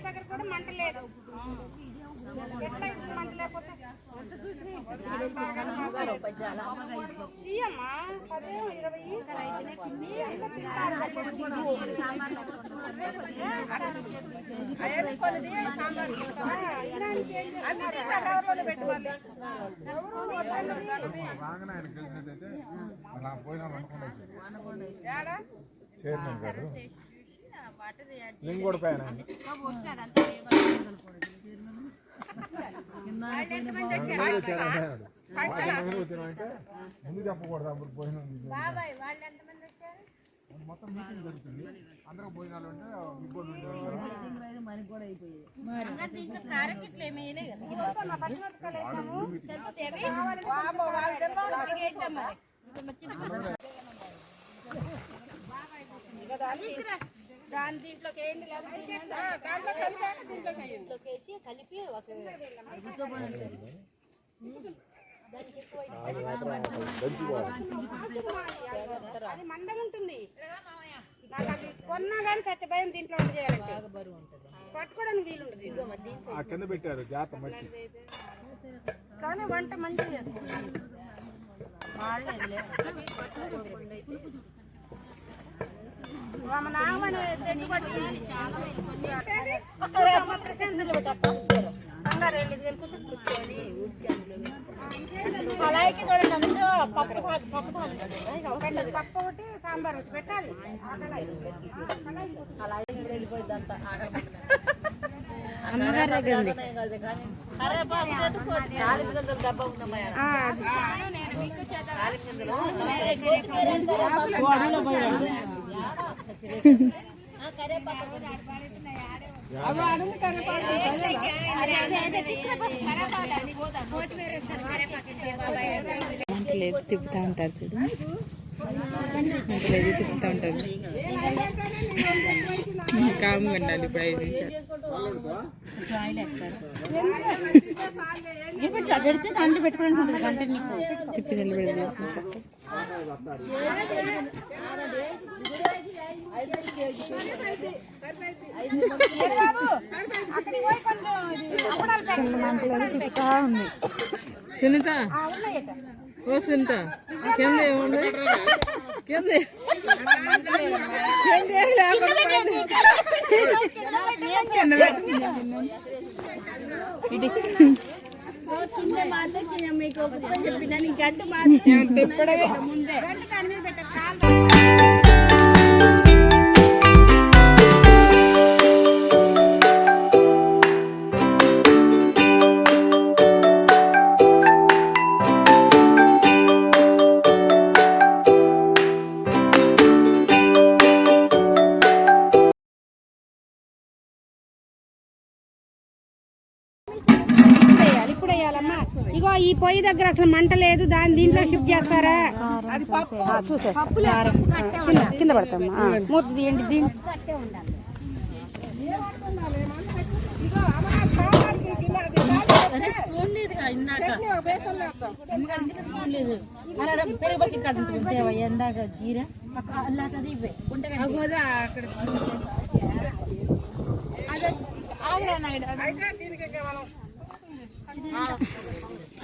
దగ్గర కూడా మంట లేదు. చైర్మన్ గారు లింగోడు పైన ముందు చెప్పకూడదు. అప్పుడు పోయిన మొత్తం మీటింగ్ జరుగుతుంది. అందరూ భోజనాలు అంటే దీంట్లోకి కలిపి అది మందం ఉంటుంది. నాకు అది కొన్నా కానీ చచ్చ భయం దీంట్లో చేయాలంటే పట్టుకోవడానికి వీలుంటుంది. కింద పెట్టారు జాగ్రత్త మట్టి. కానీ వంట మంచిగా చేసుకుంటారు. అలాగే చూడండి, అందులో పప్పు ఒకటి సాంబార్ ఒకటి పెట్టాలి. లేదు తిప్పుతా ఉంటారు చూడు, లేదు తిప్పుతా ఉంటారు. కామ్గా ఉండాలి. ఇప్పుడు 5 నిమిషాలు పెడితే దాంట్లో పెట్టుకోవడానికి ఉంటుంది. గంట నీకు తిప్పి నిలబెడదు. సునీత, ఓ సునీత, కింద ఏముంది? కింద చెప్పిన గంట ముందే ఇగో ఈ పొయ్యి దగ్గర అసలు మంట లేదు. దీంట్లో షిఫ్ట్ చేస్తారా? కింద పడతామ్మా. మూత తీయండి. దీని పెరుగు బట్టి ఎందాక జీర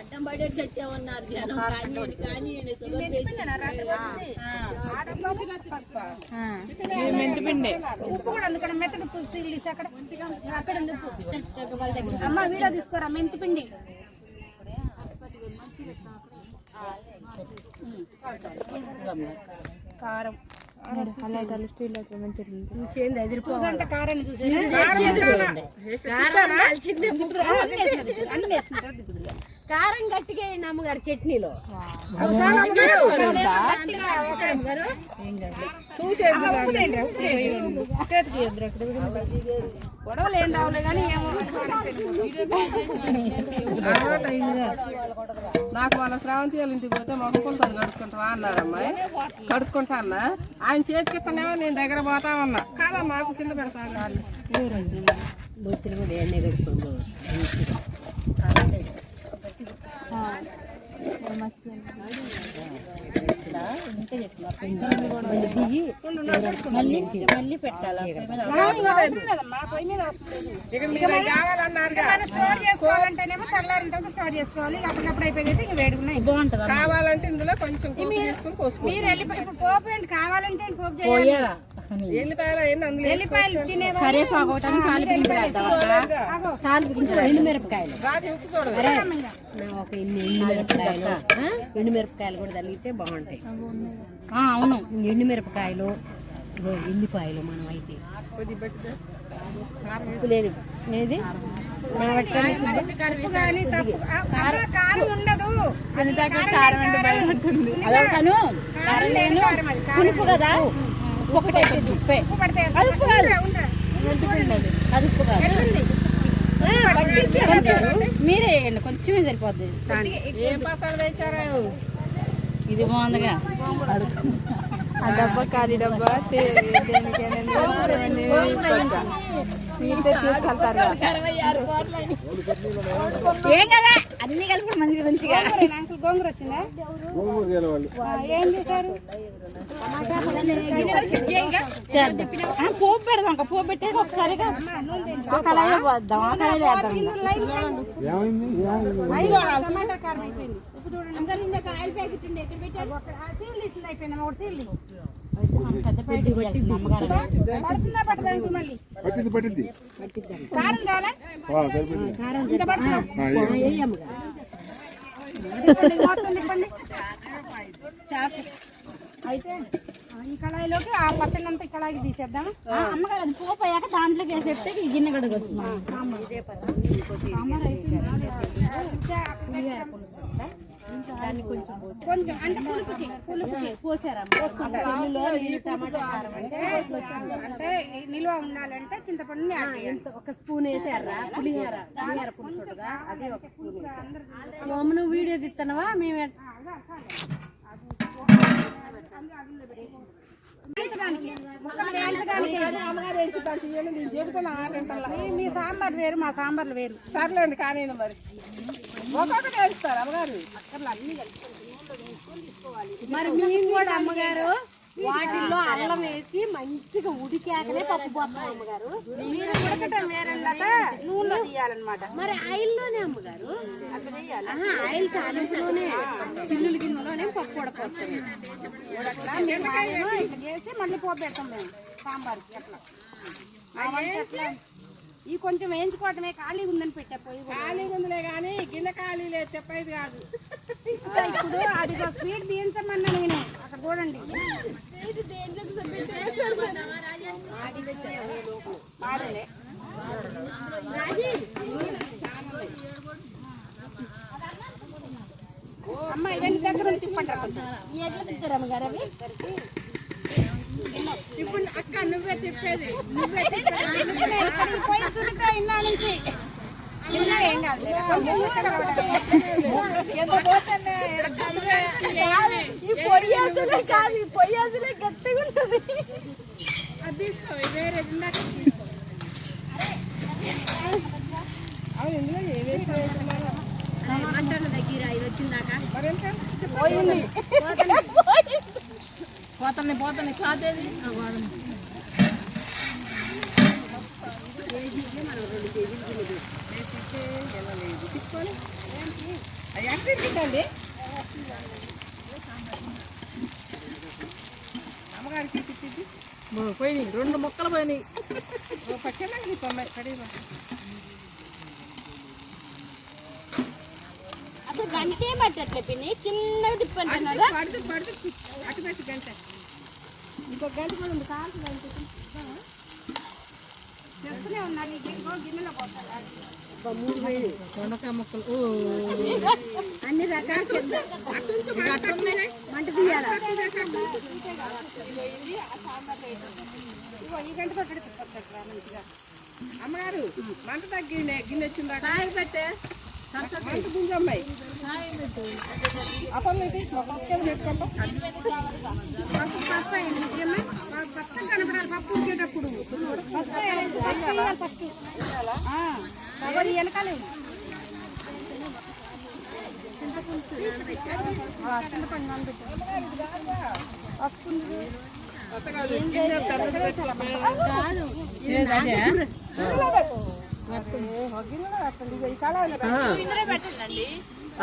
అడ్డం పడే చెట్టేమన్నారు. మెంతిపిండి, ఉప్పు కూడా అందుకని మెత్తడు తీసి అక్కడ అమ్మ వీడియో తీసుకోరా. మెంతిపిండి, కారం, చూసేంది ఎదిరిపోగంట కారాన్ని చూసి అన్ని వేసుకుంటారు. కారం గట్టిగా వేయండి అమ్మగారు చట్నీలో. గొడవలు ఏం రావులే కానీ నాకు వాళ్ళ శ్రావంతి వాళ్ళ ఇంటికి పోతే మొక్కలతో కడుక్కుంటావా అన్నారమ్మా. కడుక్కుంటా అన్నా. ఆయన చేతికి ఇస్తానేమో నేను దగ్గర పోతా ఉన్నా. కాదా మాకు కింద పెడతాను. బొచ్చులు కూడా ఎన్నే కడుక్కోవచ్చు. మళ్ళీ పెట్టాలి. స్టోర్ చేసుకోవాలంటేనేమో చల్లారింటే స్టోర్ చేసుకోవాలి. అప్పటికప్పుడు అయిపోయింది ఇంక వేడుకున్నాయి బాగుంటుంది. కావాలంటే ఇందులో కొంచెం చేసుకుని పోసుకోవాలి. మీరు వెళ్ళిపోయి ఇప్పుడు పోపు ఏంటి కావాలంటే పోపు చేయాలి. ఎల్లిపాయలు అయినా అందులో ఎల్లిపాయలు తినేవాళ్ళు ఎండుమిరపకాయలు రాజు ఉప్పు చూడదు. ఒక ఎండుమిరపకాయలు ఎండుమిరపకాయలు కూడా తగిలితే బాగుంటాయి. అవును ఎండుమిరపకాయలు ఎల్లిపాయలు మనం అయితే లేదు ఏది కారం ఉండదు. పులుపు కదా ఒకటే ఉప్పే అదుపు కాదు అదుపు కాదు మీరే వేయండి కొంచెమే సరిపోద్ది. ఏం పచ్చడి తెచ్చారా? ఇది బాగుందిగా ఆ డబ్బా ఖాళీ డబ్బా ఏం కదా అన్ని కలిపి మంచిగా మంచిగా. గోంగూర వచ్చిందా? ఏం చేశారు? పోపు పెడదాం. పోపు పెట్టాక ఒకసారిగా టమాటా కారం అయిపోయింది. ఉప్పు చూడండి. ఆయిల్ ప్యాకెట్ ఉండే ఎక్కడ పెట్టారు? సీల్ తీసింది అయిపోయింది. ఒకటి సీల్ పెద్ద ప్యాకెట్ పడుతుందా పట్టడానికి మళ్ళీ పట్టింది కారం కావాలా? కారం చాకు అయితే ఈ కళాయిలోకి ఆ పచ్చనంతా ఈ కళాయికి తీసేద్దాం. అమ్మగారు అది పోపు అయ్యాక దాంట్లోకి వేసేస్తే ఈ గిన్నె కడగచ్చు. కొంచెం అంటే పులుపుకి పోసారా? అంటే నిల్వ ఉండాలంటే చింతపండుని ఒక స్పూన్ వేసారా? పులిహోర పులుసుగా అది ఒక స్పూన్. నువ్వు వీడియో తీస్తున్నావా? మేము మీ సాంబార్ వేరు మా సాంబార్లు వేరు. సర్లేండి కానీ మరి ఒక్కొక్కటి వేస్తారు అమ్మగారు. మరి మేము కూడా అమ్మగారు వాటిల్లో అల్లం వేసి మంచిగా ఉడికాకనే పప్పు పోతాం అమ్మగారు. మీరు ఉడకటం వేరేట నూనెలో తీయాలన్నమాట. మరి ఆయిల్లోనే అమ్మగారు అట్లా వేయాలి. ఆయిల్ తాలింపులోనే చిల్లుల గిన్నెలోనే పప్పు ఉడకొస్తాం. ఉడకలా ఇట్లా చేసి మళ్ళీ పోపు పెడతాం మేము సాంబార్కి. అట్లా ఈ కొంచెం వేయించుకోవటమే. ఖాళీగా ఉందని పెట్టా పోయి. ఖాళీగా ఉందిలే కానీ గిన్నె ఖాళీ లేదు చెప్పేది కాదు. ఇప్పుడు అది స్వీట్ తీయించమన్నా నేను అక్కడ చూడండి. అమ్మ ఇవన్నీ దగ్గర తిప్పంటారు. ఎట్లా తిప్పారు అమ్మగారు అవి? ఇప్పుడు అక్క నువ్వే చెప్పేది. పోయి సుడితే ఇందా నుంచి ఏం కాదు. కొంచెం ఈ పొయ్యాసలే కాదు, ఈ పొయ్యాసలే గట్టిగా ఉంటుంది. అది తీసుకో వేరే ఇందులో మటన్ దగ్గర ఇది వచ్చిందాక పోతాను క్లాత్ ఏది తీసుకొని అమ్మగారికి పోయినాయి 2 ముక్కలు పోయినాయి. పచ్చడి కడిగి అసలు గంటే పట్టట్లే పిన్ని చిన్నగా తిప్పంటున్నారా? పడుతు అటు పెట్టి గంట ఇంకొక గంట కూడా ఉంది. కాలు గంట చెప్తూనే ఉన్నారు. ఈ గిన్నెలో పోతారా? దొండకాయ ముక్కలు అన్ని రకాల మంట తీయాలి. అమ్మగారు మంట తగ్గి గిన్నె వచ్చిందా పెట్టే మంట గుంజమ్మాయి అప్పుడు పప్పు కనపడాలి. పప్పు ఉడికేటప్పుడు ఫస్ట్ వెనకాలే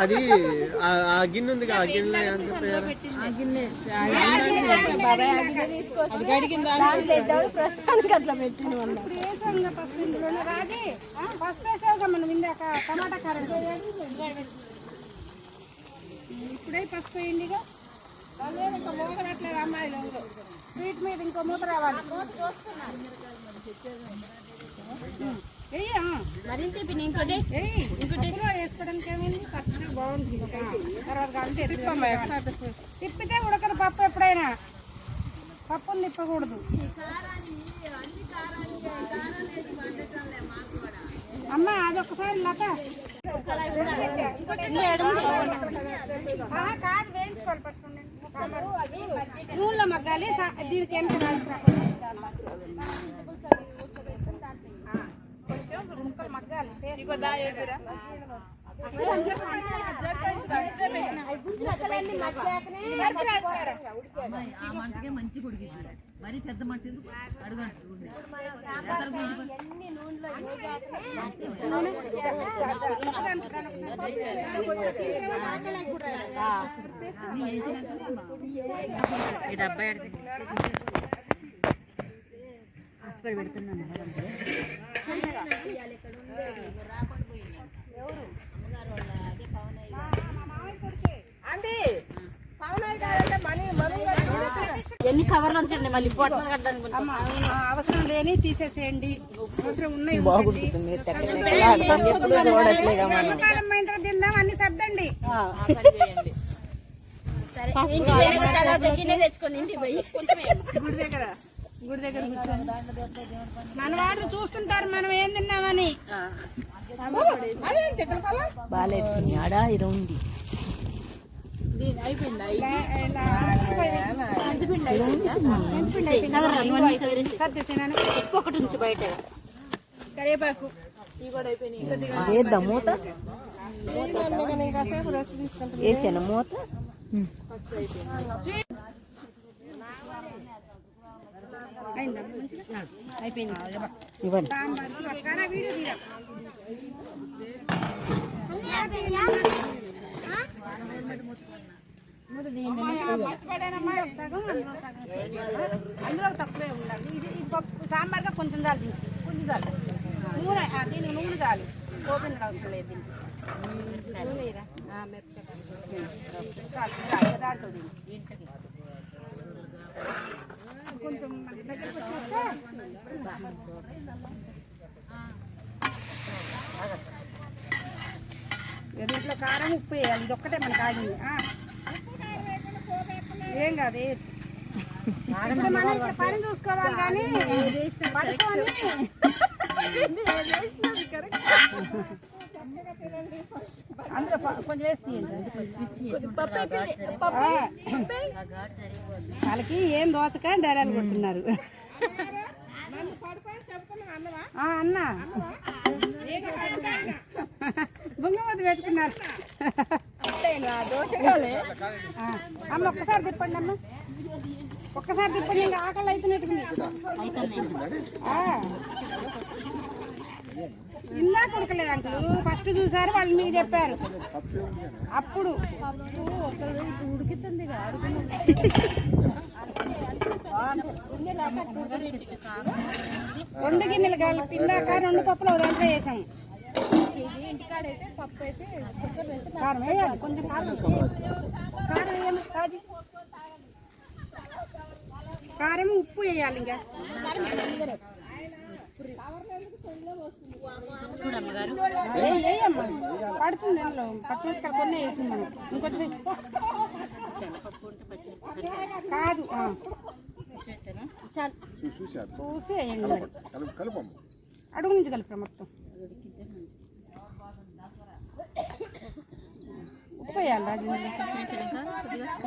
అది ఆ గిన్నె ఉంది ఆ గిన్నె ప్రస్తుతానికి అట్లా పెట్టిన రాజీ ఫస్ట్ వేసావుగా మనం ఇందాక టమాటా కారం ఇప్పుడే పసుపు వేయండిగా. ఇంకా మోగనట్లేదు అమ్మాయిలు స్వీట్ మీద ఇంకో మూత రావాలి. మరింత ఇంకోటి వేసుకోవడానికి ఏమైంది పచ్చడి బాగుంటుంది. తర్వాత అంటే తిప్పితే ఉడకదు పప్పు. ఎప్పుడైనా పప్పును తిప్పకూడదు. అమ్మ అదొకసారి లత కాదు వేయించుకోవాలి ఫస్ట్. నూనెలో మగ్గాలి. దీనికి ఎంత మగ్గాలి. మంచి కొడుకు మరి పెద్ద మట్టి అడుగంటు ఈ డబ్బా హాస్పిటల్ పెడుతున్నాను. ఎన్ని కవర్లు ఉంచండి మళ్ళీ అవసరం లేని తీసేసేయండి. అవసరం ఉన్నాయి తిందాం అన్ని సర్దండి. గుడి దగ్గర కూర్చొని మన వాళ్ళు చూస్తుంటారు మనం ఏం తిన్నామని. బాగాలేదు ఆడా ఇది ఉంది. ఒకటి నుంచి బయట కరివేపాకు వేద్దాం మూత వేసాను మూత. అయిపోయింది ఇవ్వండి. అందులో తక్కువే ఉండాలి. ఇది సాంబార్గా కొంచెం చాలు. కొంచెం చాలు నూనె. దీనికి నూనె చాలు. ఓపెన్ అవసరం లేదు. దాంట్లో కొంచెం దగ్గరకు వచ్చేస్తే దీంట్లో కారం ఉప్పు వేయాలి. ఇది ఒక్కటే మనకు ఆగింది. ఏం కాదు మనం ఇక్కడ పని చూసుకోవాలి కానీ పడుకొని అందులో కొంచెం వేసి వాళ్ళకి ఏం దోసక డైలాలు కొడుతున్నారు. అన్నా బొంగమతి పెట్టుకున్నారు. అమ్మ ఒక్కసారి తిప్పండి. అమ్మ ఒక్కసారి తిప్పండి. ఇంకా ఆకలి అవుతున్నట్టుకుంది. ఇందాక ఉడకలేదు అంకులు. ఫస్ట్ చూసారు వాళ్ళు మీకు చెప్పారు. అప్పుడు ఉడుకుతుంది. 2 గిన్నెలు కలిపి ఇందాక 2 పప్పులు ఒక దాంట్లో వేసాము. ఇంటికాడైతే పప్పు అయితే కారం వేయాలి. కొంచెం కారం వేయాలి. కారం ఉప్పు వేయాలి. ఇంకా చూడమ్మగారు వేయమ్మా పడుతుంది అందులో పచ్చిమిరపకాయలు కొన్ని వేసింది మనం ఇంకొంచెం వేయి. శనగపప్పు ఉంటే పచ్చిమిరపకాయలు కాదు వేసాను. చాలు చూశారు చూసి వేయండి మరి కలుపమ్మ అడుగు నుంచి కలిపి మొత్తం ఉప్పు వేయాలి రాజు వేసాక కొద్దిగా